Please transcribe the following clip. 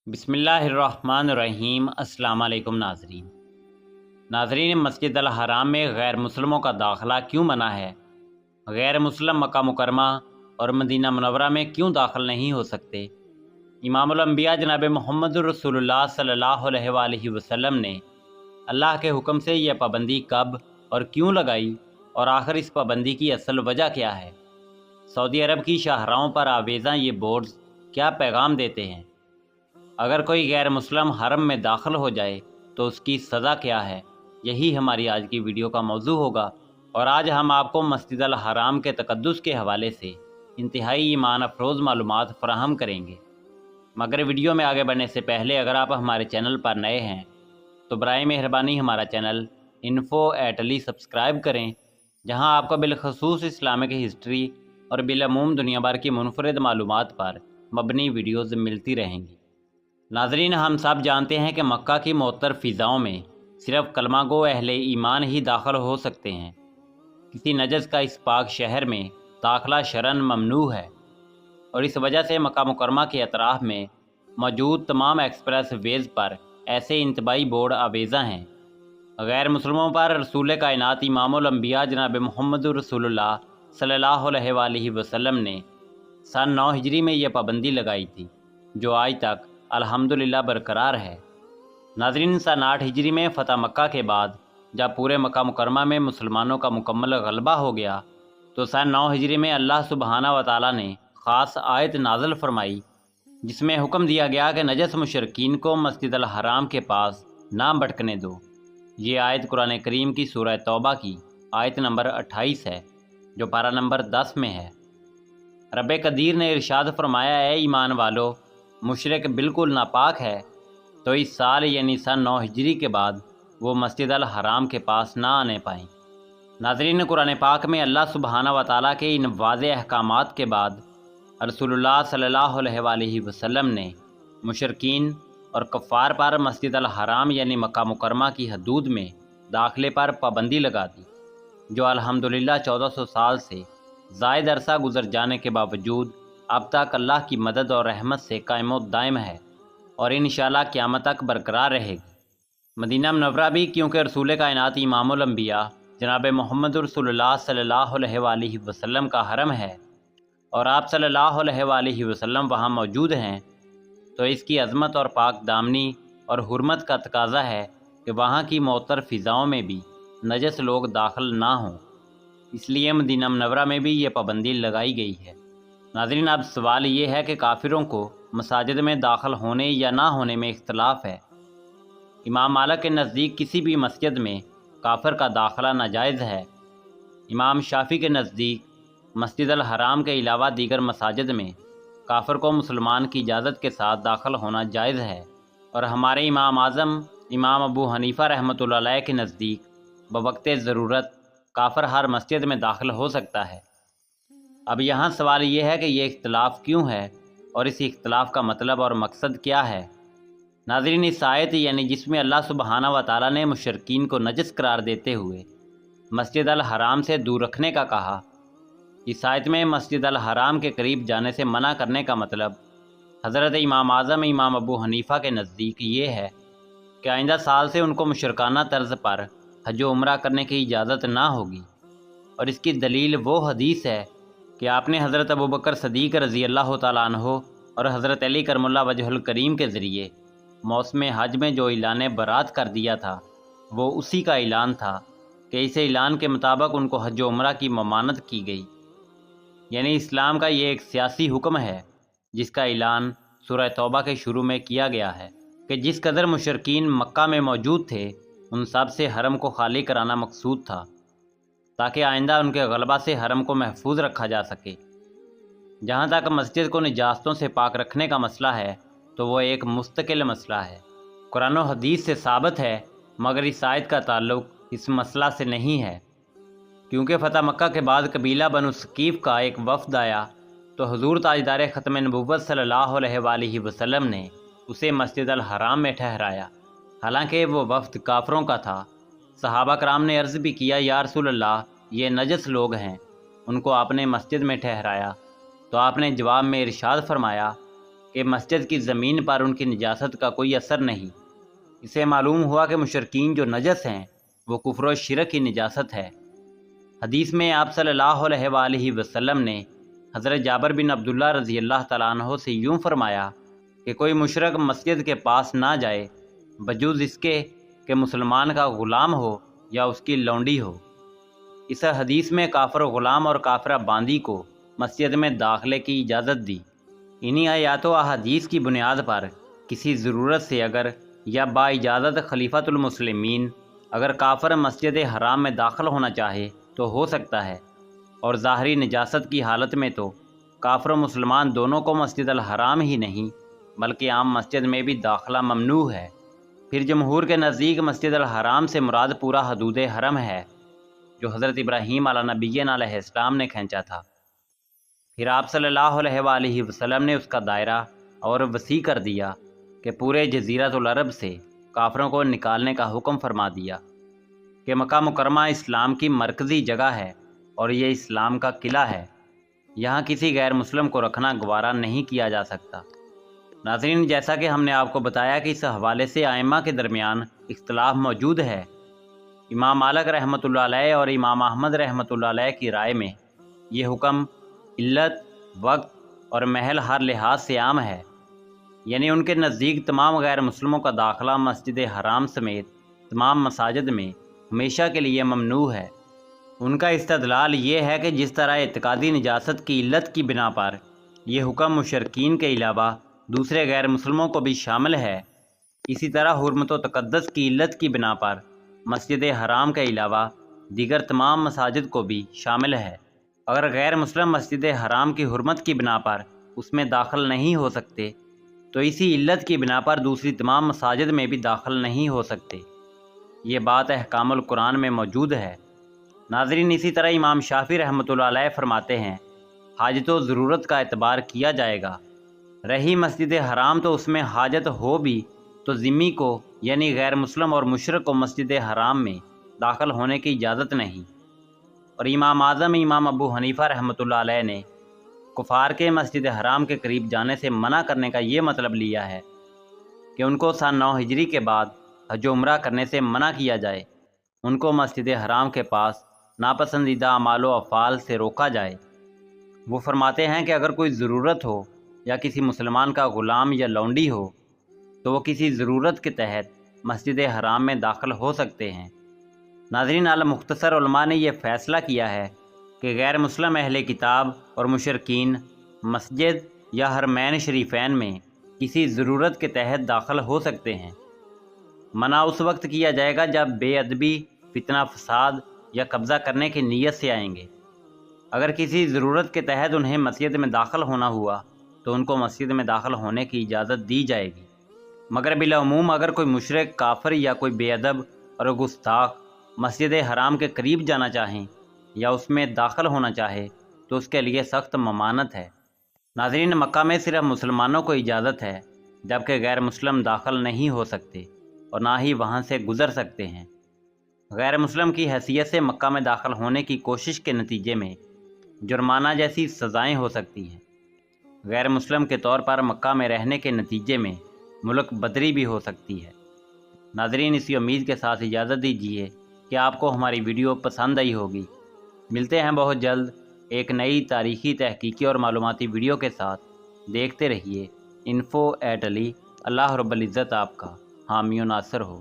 बिस्मिल्लाहिर्रहमानिर्रहीम। अस्सलाम वालेकुम नाज़रीन, मस्जिद अल हराम में गैर मुस्लिमों का दाखिला क्यों मना है? गैर मुस्लिम मक्का मुकरमा और मदीना मुनव्वरा में क्यों दाखिल नहीं हो सकते? इमामुल अंबिया जनाब मोहम्मद रसूलुल्लाह सल्लल्लाहु अलैहि वसल्लम ने अल्लाह के हुक्म से यह पाबंदी कब और क्यों लगाई, और आखिर इस पाबंदी की असल वजह क्या है? सऊदी अरब की शाहराहों पर आवेज़ा ये बोर्ड्स क्या पैगाम देते हैं? अगर कोई गैर मुस्लिम हरम में दाखिल हो जाए तो उसकी सज़ा क्या है? यही हमारी आज की वीडियो का मौजू होगा। और आज हम आपको मस्जिद अल हराम के तक़द्दुस के हवाले से इंतहाई ईमान अफरोज़ मालूमात फ़राहम करेंगे। मगर वीडियो में आगे बढ़ने से पहले अगर आप हमारे चैनल पर नए हैं तो बराए मेहरबानी हमारा चैनल info@ali सब्सक्राइब करें, जहां आपको बिलखसूस इस्लामिक हिस्ट्री और बिलअमूम दुनिया भर की मुनफरद मालूमात पर मबनी वीडियोज़ मिलती रहेंगी। नाज़रीन, हम सब जानते हैं कि मक्का की मोअत्तर फ़िज़ाओं में सिर्फ़ कलमा गो अहले ईमान ही दाखिल हो सकते हैं। किसी नजस का इस पाक शहर में दाखिला शरन ममनू है, और इस वजह से मक्का मुकरमा के अतराफ़ में मौजूद तमाम एक्सप्रेस वेज़ पर ऐसे इंतबाही बोर्ड आवेज़ा हैं। गैर मुस्लिमों पर रसूल कायनात इमामुल अंबिया जनाब मोहम्मद रसूलुल्लाह सल्लल्लाहु अलैहि वसल्लम ने सन 9 हिजरी में यह पाबंदी लगाई थी, जो आज तक अल्हम्दुलिल्लाह बरकरार है। नाज़रीन, सन 8 हिजरी में फ़तह मक्का के बाद जब पूरे मक्का मुकरमा में मुसलमानों का मुकम्मल गलबा हो गया तो सन 9 हिजरी में अल्लाह सुबहाना व तआला ने ख़ास आयत नाज़िल फरमाई, जिसमें हुक्म दिया गया कि नजस मुशरकीन को मस्जिद अल हराम के पास ना भटकने दो। ये आयत कुरान करीम की सूरह तौबा की आयत नंबर 28 है, जो पारा नंबर 10 में है। रब कदीर ने इरशाद फरमाया, है ईमान वालो, मुशरिक बिल्कुल नापाक है, तो इस साल यानी सन 9 हिजरी के बाद वो मस्जिद अल हराम के पास ना आने पाएँ। नाज़रीन, कुरान पाक में अल्लाह सुबहाना व तआला के इन वाज़ेह अहकामात के बाद रसूलुल्लाह सल्लल्लाहु अलैहि वसल्लम ने मुशरकीन और कफ़ार पर मस्जिद अल हराम यानी मक्का मुकरमा की हदूद में दाखिले पर पाबंदी लगा दी, जो अल्हम्दुलिल्लाह 1400 साल से ज़ायद अरसा गुजर जाने के बावजूद अब तक अल्लाह की मदद और रहमत से कायम दायम है और इंशाअल्लाह क़यामत तक बरकरार रहेगी। मदीना मुनव्वरा भी क्योंकि रसूल कायनात इमामुल अंबिया जनाब मोहम्मद रसूलुल्लाह सल्लल्लाहु अलैहि वसल्लम का हरम है और आप सल्लल्लाहु अलैहि वसल्लम वहाँ मौजूद हैं, तो इसकी अज़मत और पाक दामनी और हुर्मत का तकाज़ा है कि वहाँ की मोअत्तर फ़िज़ाओं में भी नजस लोग दाखिल ना हों। इसलिए मदीना मुनव्वरा में भी ये पाबंदी लगाई गई है। नाज़रीन, अब सवाल ये है कि काफिरों को मसाजिद में दाखिल होने या ना होने में इख्तलाफ है। इमाम मालिक के नज़दीक किसी भी मस्जिद में काफिर का दाखिला नाजायज़ है। इमाम शाफ़ी के नज़दीक मस्जिद अल हराम के अलावा दीगर मसाजिद में काफिर को मुसलमान की इजाज़त के साथ दाखिल होना जायज़ है। और हमारे इमाम आज़म इमाम अबू हनीफ़ा रहमतुल्लाह अलैह के नज़दीक बवक्ते ज़रूरत काफिर हर मस्जिद में दाखिल हो सकता है। अब यहाँ सवाल ये है कि ये इख्तलाफ क्यों है और इस इख्तलाफ का मतलब और मकसद क्या है? नाज़रीन, इस आयत यानी जिसमें अल्लाह सुबहाना व तआला ने मुशरकीन को नजस करार देते हुए मस्जिद अल हराम से दूर रखने का कहा, इस आयत में मस्जिद अल हराम के करीब जाने से मना करने का मतलब हज़रत इमाम आज़म इमाम अबू हनीफ़ा के नज़दीक ये है कि आइंदा साल से उनको मुशरकाना तर्ज पर हज व उम्रा करने की इजाज़त ना होगी। और इसकी दलील वो हदीस है कि आपने हज़रत अबू बकर सदीक़ रज़ी अल्लाह तआला अन्हो और हज़रत अली करमुल्लाह वजहुल करीम के ज़रिए मौसम हज में जो ऐलान बरात कर दिया था, वो उसी का ऐलान था कि इस ऐलान के मुताबिक उनको हज व उम्रा की ममानत की गई। यानी इस्लाम का ये एक सियासी हुक्म है जिसका ऐलान सूरह तौबा के शुरू में किया गया है कि जिस कदर मुशरकीन मक्का में मौजूद थे उन सब से हरम को खाली कराना मकसूद था, ताकि आइंदा उनके गलबा से हरम को महफूज रखा जा सके। जहाँ तक मस्जिद को निजास्तों से पाक रखने का मसला है तो वो एक मुस्तकिल मसला है, कुरान और हदीस से साबित है, मगर इस आयत का ताल्लुक इस मसला से नहीं है। क्योंकि फ़तह मक्का के बाद कबीला बनु सकीफ़ का एक वफ़द आया तो हुज़ूर ताजदार ख़त्म नबुव्वत सल्लल्लाहु अलैहि वसल्लम ने उसे मस्जिद अल हराम में ठहराया, हालांकि वो वफ़द काफरों का था। सहाबा कराम ने अर्ज़ भी किया, या रसूल अल्लाह, ये नजस लोग हैं, उनको आपने मस्जिद में ठहराया। तो आपने जवाब में इरशाद फरमाया کہ مسجد کی زمین پر ان کی نجاست کا کوئی اثر نہیں۔ اسے معلوم ہوا کہ مشرکین جو نجس ہیں وہ کفر و شرک کی نجاست ہے۔ حدیث میں آپ صلی اللہ علیہ وآلہ وسلم نے حضرت جابر بن عبداللہ رضی اللہ تعالیٰ عنہ سے یوں فرمایا کہ کوئی مشرک مسجد کے پاس نہ جائے بجوز اس کے کہ مسلمان کا غلام ہو یا اس کی لونڈی ہو۔ اس حدیث میں کافر غلام اور کافرہ باندی کو مسجد میں داخلے کی اجازت دی۔ انہی آیات و احادیث کی بنیاد پر کسی ضرورت سے اگر یا با اجازت خلیفۃ المسلمین اگر کافر مسجد حرام میں داخل ہونا چاہے تو ہو سکتا ہے، اور ظاہری نجاست کی حالت میں تو کافر و مسلمان دونوں کو مسجد الحرام ہی نہیں بلکہ عام مسجد میں بھی داخلہ ممنوع ہے۔ پھر جمہور کے نزدیک مسجد الحرام سے مراد پورا حدود حرم ہے جو حضرت ابراہیم علیہ نبینا علیہ السلام نے کھینچا تھا۔ پھر آپ صلی اللہ علیہ وآلہ وسلم نے اس کا دائرہ اور وسیع کر دیا کہ پورے جزیرۃ العرب سے کافروں کو نکالنے کا حکم فرما دیا کہ مکہ مکرمہ اسلام کی مرکزی جگہ ہے اور یہ اسلام کا قلعہ ہے، یہاں کسی غیر مسلم کو رکھنا گوارا نہیں کیا جا سکتا۔ ناظرین، جیسا کہ ہم نے آپ کو بتایا کہ اس حوالے سے ائمہ کے درمیان اختلاف موجود ہے۔ امام مالک رحمۃ اللہ علیہ اور امام احمد رحمۃ اللہ علیہ کی رائے میں یہ حکم علت، وقت اور محل ہر لحاظ سے عام ہے، یعنی ان کے نزدیک تمام غیر مسلموں کا داخلہ مسجد حرام سمیت تمام مساجد میں ہمیشہ کے لیے ممنوع ہے۔ ان کا استدلال یہ ہے کہ جس طرح اعتقادی نجاست کی علت کی بنا پر یہ حکم مشرکین کے علاوہ دوسرے غیر مسلموں کو بھی شامل ہے، اسی طرح حرمت و تقدس کی علت کی بنا پر مسجد حرام کے علاوہ دیگر تمام مساجد کو بھی شامل ہے۔ اگر غیر مسلم مسجد حرام کی حرمت کی بنا پر اس میں داخل نہیں ہو سکتے تو اسی علت کی بنا پر دوسری تمام مساجد میں بھی داخل نہیں ہو سکتے۔ یہ بات احکام القرآن میں موجود ہے۔ ناظرین، اسی طرح امام شافعی رحمۃ اللہ علیہ فرماتے ہیں حاجت و ضرورت کا اعتبار کیا جائے گا۔ رہی مسجد حرام تو اس میں حاجت ہو بھی تو ذمی کو یعنی غیر مسلم اور مشرک کو مسجد حرام میں داخل ہونے کی اجازت نہیں۔ اور امام اعظم امام ابو حنیفہ رحمۃ اللہ علیہ نے کفار کے مسجد حرام کے قریب جانے سے منع کرنے کا یہ مطلب لیا ہے کہ ان کو سن 9 ہجری کے بعد حج و عمرہ کرنے سے منع کیا جائے، ان کو مسجد حرام کے پاس ناپسندیدہ اعمال و افعال سے روکا جائے۔ وہ فرماتے ہیں کہ اگر کوئی ضرورت ہو یا کسی مسلمان کا غلام یا لونڈی ہو تو وہ کسی ضرورت کے تحت مسجد حرام میں داخل ہو سکتے ہیں۔ ناظرین، اعلی مختصر علماء نے یہ فیصلہ کیا ہے کہ غیر مسلم اہل کتاب اور مشرکین مسجد یا حرمین شریفین میں کسی ضرورت کے تحت داخل ہو سکتے ہیں۔ منع اس وقت کیا جائے گا جب بے ادبی، فتنہ فساد یا قبضہ کرنے کی نیت سے آئیں گے۔ اگر کسی ضرورت کے تحت انہیں مسجد میں داخل ہونا ہوا تو ان کو مسجد میں داخل ہونے کی اجازت دی جائے گی، مگر بالعموم اگر کوئی مشرک، کافر یا کوئی بے ادب اور گستاخ مسجد حرام کے قریب جانا چاہیں یا اس میں داخل ہونا چاہے تو اس کے لیے سخت ممانعت ہے۔ ناظرین، مکہ میں صرف مسلمانوں کو اجازت ہے جبکہ غیر مسلم داخل نہیں ہو سکتے اور نہ ہی وہاں سے گزر سکتے ہیں۔ غیر مسلم کی حیثیت سے مکہ میں داخل ہونے کی کوشش کے نتیجے میں جرمانہ جیسی سزائیں ہو سکتی ہیں۔ غیر مسلم کے طور پر مکہ میں رہنے کے نتیجے میں ملک بدری بھی ہو سکتی ہے۔ ناظرین، اسی امید کے ساتھ اجازت دیجیے کہ آپ کو ہماری ویڈیو پسند آئی ہوگی۔ ملتے ہیں بہت جلد ایک نئی تاریخی، تحقیقی اور معلوماتی ویڈیو کے ساتھ۔ دیکھتے رہیے info@ali۔ اللہ رب العزت آپ کا حامی و ناصر ہو۔